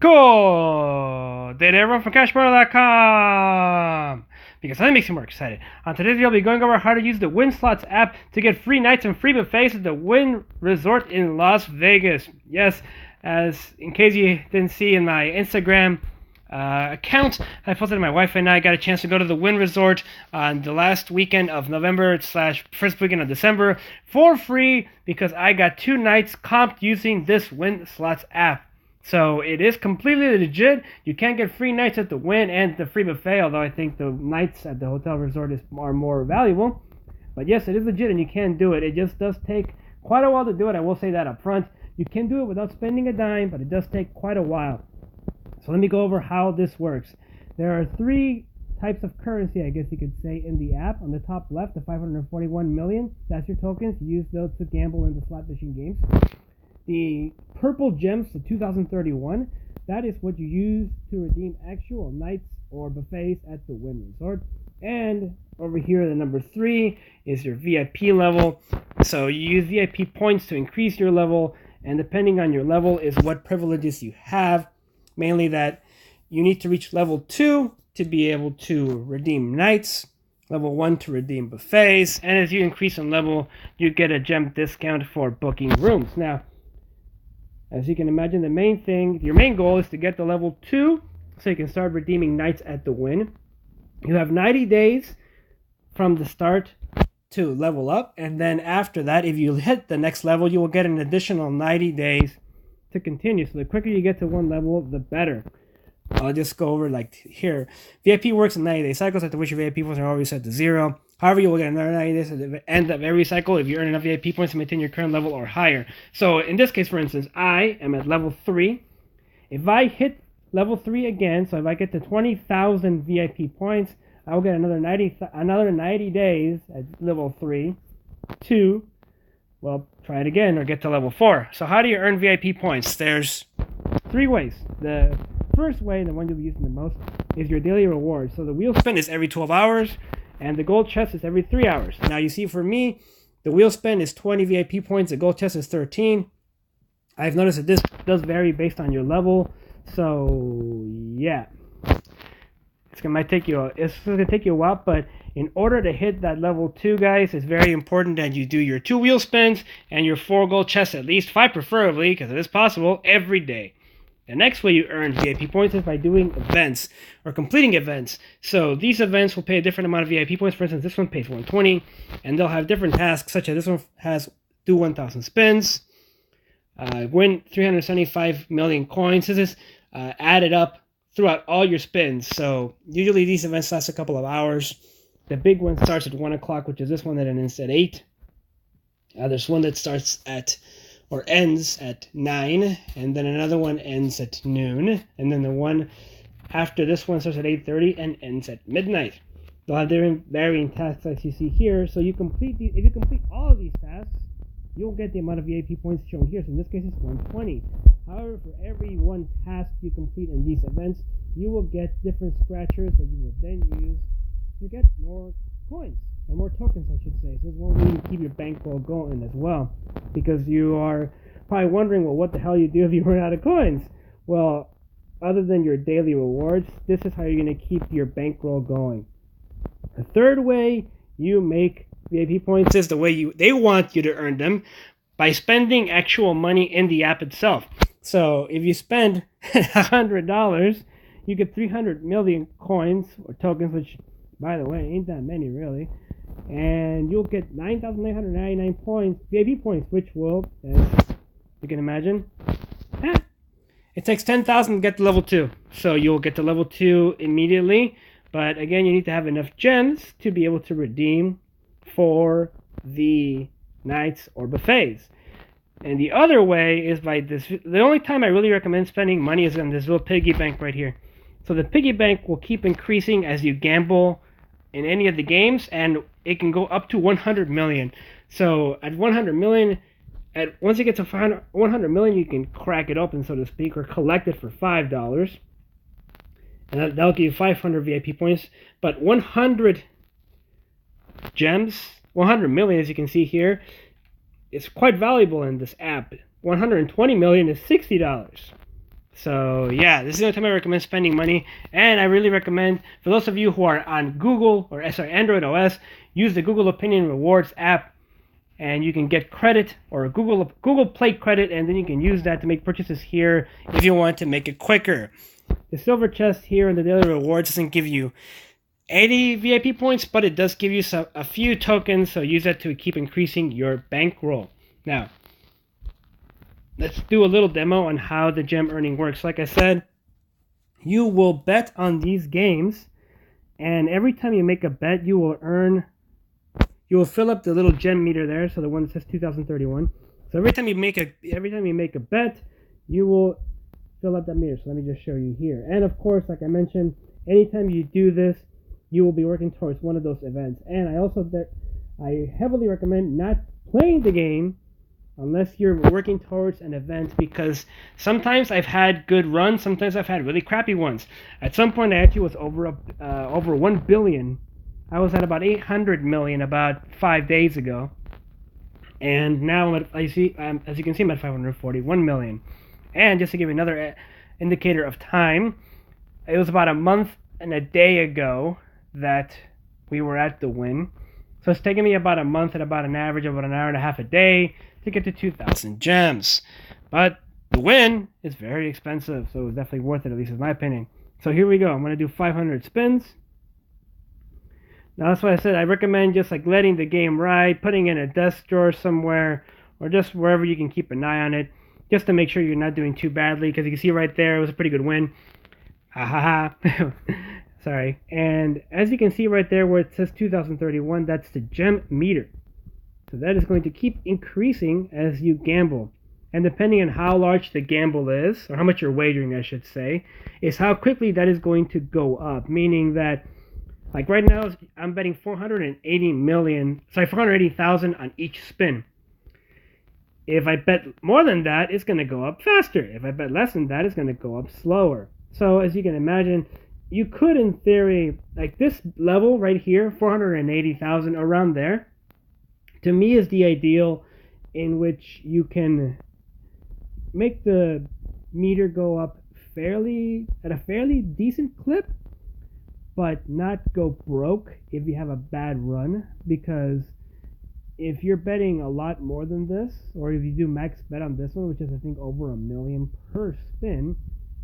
Cool! Did everyone from CashMono.com? Because that makes me more excited. On today's video, I'll be going over how to use the Wynn Slots app to get free nights and free buffets at the Wynn Resort in Las Vegas. Yes, as in case you didn't see in my Instagram account, I posted my wife and I got a chance to go to the Wynn Resort on the last weekend of November / first weekend of December for free because I got 2 nights comped using this Wynn Slots app. So it is completely legit. You can get free nights at the Wynn and the free buffet, although I think the nights at the hotel resort are more valuable. But yes, it is legit and you can do it. It just does take quite a while to do it. I will say that up front. You can do it without spending a dime, but it does take quite a while. So let me go over how this works. There are 3 types of currency, I guess you could say, in the app. On the top left, the 541 million, that's your tokens. You use those to gamble in the slot machine games. The purple gems, the 2031, that is what you use to redeem actual nights or buffets at the Wynn Resort. And over here, the number 3 is your VIP level. So you use VIP points to increase your level, and depending on your level is what privileges you have. Mainly that you need to reach level 2 to be able to redeem nights, level 1 to redeem buffets, and as you increase in level, you get a gem discount for booking rooms. Now, as you can imagine, your main goal is to get to level 2 so you can start redeeming nights at the Wynn. You have 90 days from the start to level up, and then after that, if you hit the next level, you will get an additional 90 days to continue. So the quicker you get to one level, the better. I'll just go over like here. VIP works in 90-day cycles, after which your VIP points are always set to 0. However, you will get another 90 days at the end of every cycle if you earn enough VIP points to maintain your current level or higher. So in this case, for instance, I am at level 3. If I hit level 3 again, so if I get to 20,000 VIP points, I will get another 90 days at level 3 to, well, try it again or get to level 4. So how do you earn VIP points? There's 3 ways. The first way, the one you'll be using the most, is your daily reward. So the wheel spin is every 12 hours, and the gold chest is every 3 hours. Now you see for me, the wheel spin is 20 VIP points, the gold chest is 13. I've noticed that this does vary based on your level. So yeah, it's gonna take you a while, but in order to hit that level 2, guys, it's very important that you do your 2 wheel spins and your 4 gold chests, at least 5 preferably, because it is possible, every day. The next way you earn VIP points is by doing events or completing events. So these events will pay a different amount of VIP points. For instance, this one pays 120, and they'll have different tasks, such as this one has do 1,000 spins, win 375 million coins. This is added up throughout all your spins. So usually these events last a couple of hours. The big one starts at 1 o'clock, which is this one that ends at 8. There's one that starts at or ends at 9, and then another one ends at noon, and then the one after this one starts at 8:30 and ends at midnight. They'll have different varying tasks as you see here. So if you complete all of these tasks, you'll get the amount of VIP points shown here. So in this case, it's 120. However, for every one task you complete in these events, you will get different scratchers that you will then use to get more coins, or more tokens, I should say. So this one way to keep your bankroll going as well, because you are probably wondering, well, what the hell you do if you run out of coins? Well, other than your daily rewards, this is how you're going to keep your bankroll going. The third way you make VIP points is the way they want you to earn them, by spending actual money in the app itself. So if you spend $100, you get 300 million coins or tokens, which, by the way, ain't that many really. And you'll get 9,999 points, VIP points, which will, as you can imagine, it takes 10,000 to get to level 2. So you'll get to level 2 immediately. But again, you need to have enough gems to be able to redeem for the nights or buffets. And the other way is by this. The only time I really recommend spending money is on this little piggy bank right here. So the piggy bank will keep increasing as you gamble in any of the games, and it can go up to 100 million. So at 100 million, once you get to 100 million, you can crack it open, so to speak, or collect it for $5. And that'll give you 500 VIP points. But 100 gems, 100 million, as you can see here, is quite valuable in this app. 120 million is $60. So yeah, this is the only time I recommend spending money, and I really recommend for those of you who are on Google or Android OS, use the Google Opinion Rewards app, and you can get credit or Google Play credit, and then you can use that to make purchases here if you want to make it quicker. The silver chest here in the daily rewards doesn't give you 80 VIP points, but it does give you a few tokens, so use that to keep increasing your bankroll. Now, let's do a little demo on how the gem earning works. Like I said, you will bet on these games, and every time you make a bet, you will fill up the little gem meter there, so the one that says 2031. So every time you make a bet, you will fill up that meter. So let me just show you here. And of course, like I mentioned, anytime you do this, you will be working towards one of those events. And I heavily recommend not playing the game unless you're working towards an event, because sometimes I've had good runs, sometimes I've had really crappy ones. At some point, I actually was over 1 billion. I was at about 800 million about 5 days ago, and now as you can see, I'm at 541 million. And just to give you another indicator of time, it was about a month and a day ago that we were at the Wynn. So it's taken me about a month and about an average of about an hour and a half a day to get to 2,000 gems. But the Wynn is very expensive, so it's definitely worth it, at least in my opinion. So here we go. I'm going to do 500 spins. Now that's why I said I recommend just like letting the game ride, putting it in a desk drawer somewhere, or just wherever you can keep an eye on it, just to make sure you're not doing too badly, because you can see right there, it was a pretty good win. Ha ha ha. Sorry. And as you can see right there where it says 2031, that's the gem meter. So that is going to keep increasing as you gamble. And depending on how large the gamble is, or how much you're wagering, I should say, is how quickly that is going to go up. Meaning that, like right now, I'm betting 480,000 on each spin. If I bet more than that, it's going to go up faster. If I bet less than that, it's going to go up slower. So as you can imagine, you could, in theory, like this level right here, 480,000, around there, to me is the ideal in which you can make the meter go up at a fairly decent clip, but not go broke if you have a bad run. Because if you're betting a lot more than this, or if you do max bet on this one, which is I think over 1 million per spin,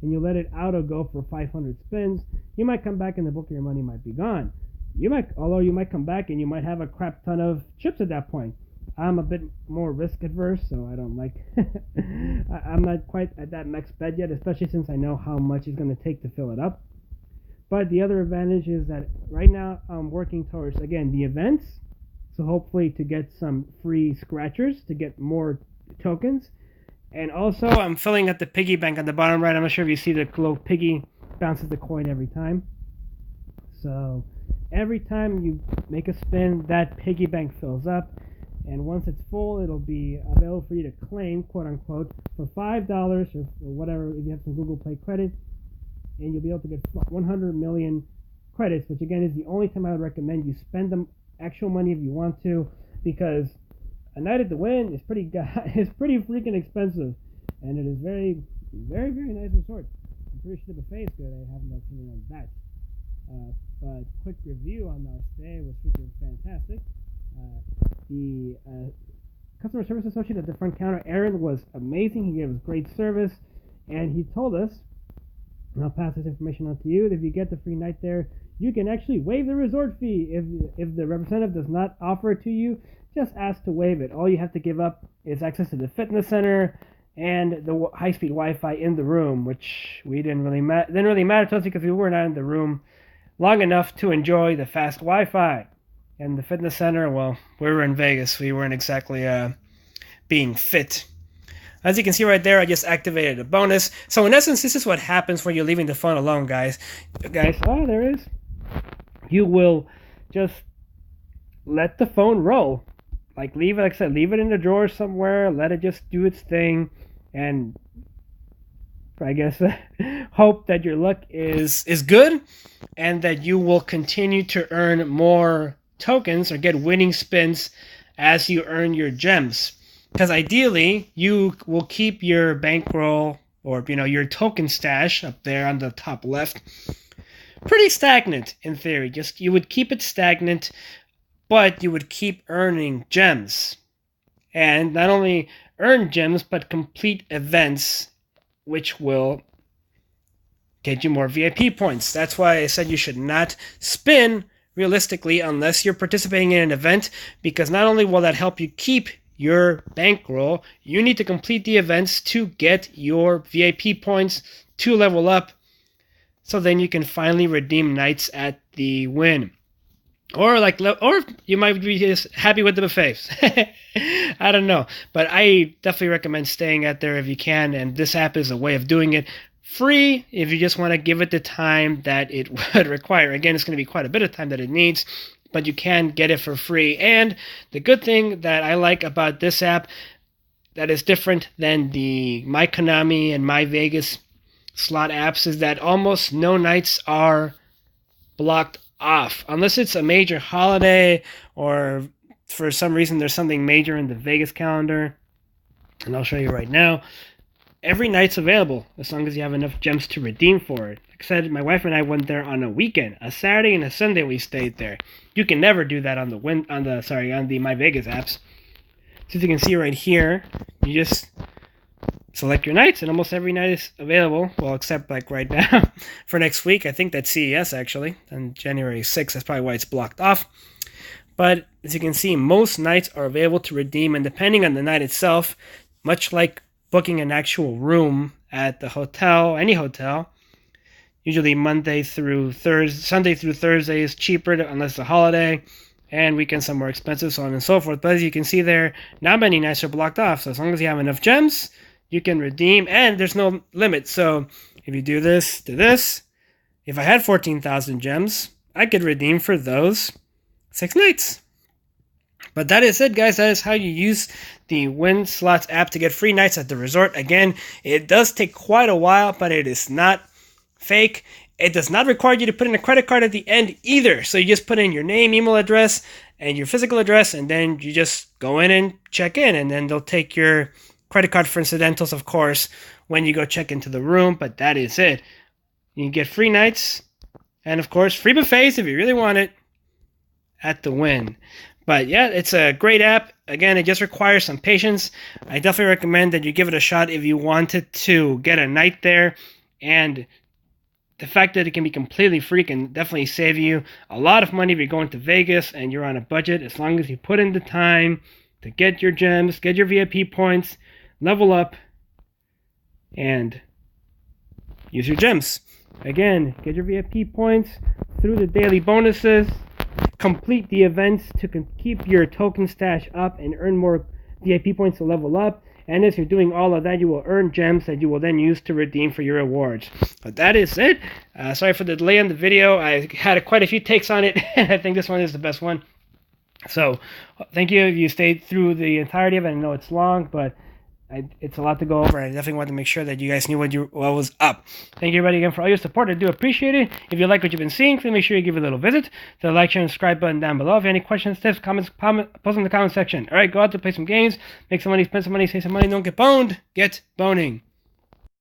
and you let it auto go for 500 spins, you might come back and the bulk of your money might be gone. You might come back and you might have a crap ton of chips at that point. I'm a bit more risk adverse, so I don't like I'm not quite at that max bet yet, especially since I know how much it's going to take to fill it up. But the other advantage is that right now I'm working towards, again, the events, so hopefully to get some free scratchers to get more tokens. And also I'm filling up the piggy bank on the bottom right. I'm not sure if you see the little piggy bounces the coin every time. So every time you make a spin, that piggy bank fills up, and once it's full, it'll be available for you to claim, quote unquote, for $5 or whatever if you have some Google Play credit, and you'll be able to get 100 million credits, which again is the only time I would recommend you spend the actual money if you want to, because a night at the Wynn is pretty freaking expensive, and it is very, very, very nice resort. I'm pretty sure the buffet is good. I have no opinion on that. But quick review on our stay was super fantastic. The customer service associate at the front counter, Aaron, was amazing. He gave us great service, and he told us, and I'll pass this information on to you, that if you get the free night there, you can actually waive the resort fee. If the representative does not offer it to you, just ask to waive it. All you have to give up is access to the fitness center and the high-speed Wi-Fi in the room, which we didn't really matter to us because we were not in the room long enough to enjoy the fast Wi-Fi. And the fitness center, well, we were in Vegas. We weren't exactly being fit. As you can see right there, I just activated a bonus. So in essence, this is what happens when you're leaving the phone alone, guys. Oh, there it is. You will just let the phone roll. Like I said, leave it in the drawer somewhere. Let it just do its thing. And I guess hope that your luck is good and that you will continue to earn more tokens or get winning spins as you earn your gems. Because ideally, you will keep your bankroll or your token stash up there on the top left, pretty stagnant in theory. Just you would keep it stagnant, but you would keep earning gems. And not only earn gems, but complete events, which will get you more VIP points. That's why I said you should not spin realistically unless you're participating in an event, because not only will that help you keep your bankroll, you need to complete the events to get your VIP points to level up, so then you can finally redeem nights at the Wynn. Or you might be just happy with the buffets. I don't know. But I definitely recommend staying at there if you can, and this app is a way of doing it. Free if you just want to give it the time that it would require. Again, it's going to be quite a bit of time that it needs, but you can get it for free. And the good thing that I like about this app that is different than the My Konami and My Vegas slot apps is that almost no nights are blocked off unless it's a major holiday or for some reason there's something major in the Vegas calendar. And I'll show you right now. Every night's available as long as you have enough gems to redeem for it. Like I said, my wife and I went there on a weekend, a Saturday and a Sunday. We stayed there. You can never do that on the My Vegas apps. So as you can see right here, you just select your nights, and almost every night is available. Well, except like right now for next week. I think that's CES actually, on January 6th. That's probably why it's blocked off. But as you can see, most nights are available to redeem, and depending on the night itself, much like booking an actual room at the hotel, any hotel, usually Sunday through Thursday is cheaper unless it's a holiday, and weekends are more expensive, so on and so forth. But as you can see there, not many nights are blocked off. So as long as you have enough gems, you can redeem, and there's no limit. So if you do this to this, if I had 14,000 gems, I could redeem for those 6 nights. But that is it, guys. That is how you use the Wynn Slots app to get free nights at the resort. Again, it does take quite a while, but it is not fake. It does not require you to put in a credit card at the end either. So you just put in your name, email address, and your physical address, and then you just go in and check in, and then they'll take your credit card for incidentals, of course, when you go check into the room. But that is it. You can get free nights, and of course, free buffets if you really want it at the Wynn. But yeah, it's a great app. Again, it just requires some patience. I definitely recommend that you give it a shot if you wanted to get a night there. And the fact that it can be completely free can definitely save you a lot of money if you're going to Vegas and you're on a budget, as long as you put in the time to get your gems, get your VIP points, level up, and use your gems. Again, get your VIP points through the daily bonuses. Complete the events to keep your token stash up and earn more VIP points to level up. And as you're doing all of that, you will earn gems that you will then use to redeem for your rewards. But that is it. Sorry for the delay on the video. I had quite a few takes on it, and I think this one is the best one. So thank you if you stayed through the entirety of it. I know it's long, but it's a lot to go over. I definitely wanted to make sure that you guys knew what was up. Thank you, everybody, again, for all your support. I do appreciate it. If you like what you've been seeing, please make sure you give it a little visit to the like, share, and subscribe button down below. If you have any questions, tips, comments, post in the comment section. All right, go out to play some games, make some money, spend some money, save some money. Don't get boned. Get boning.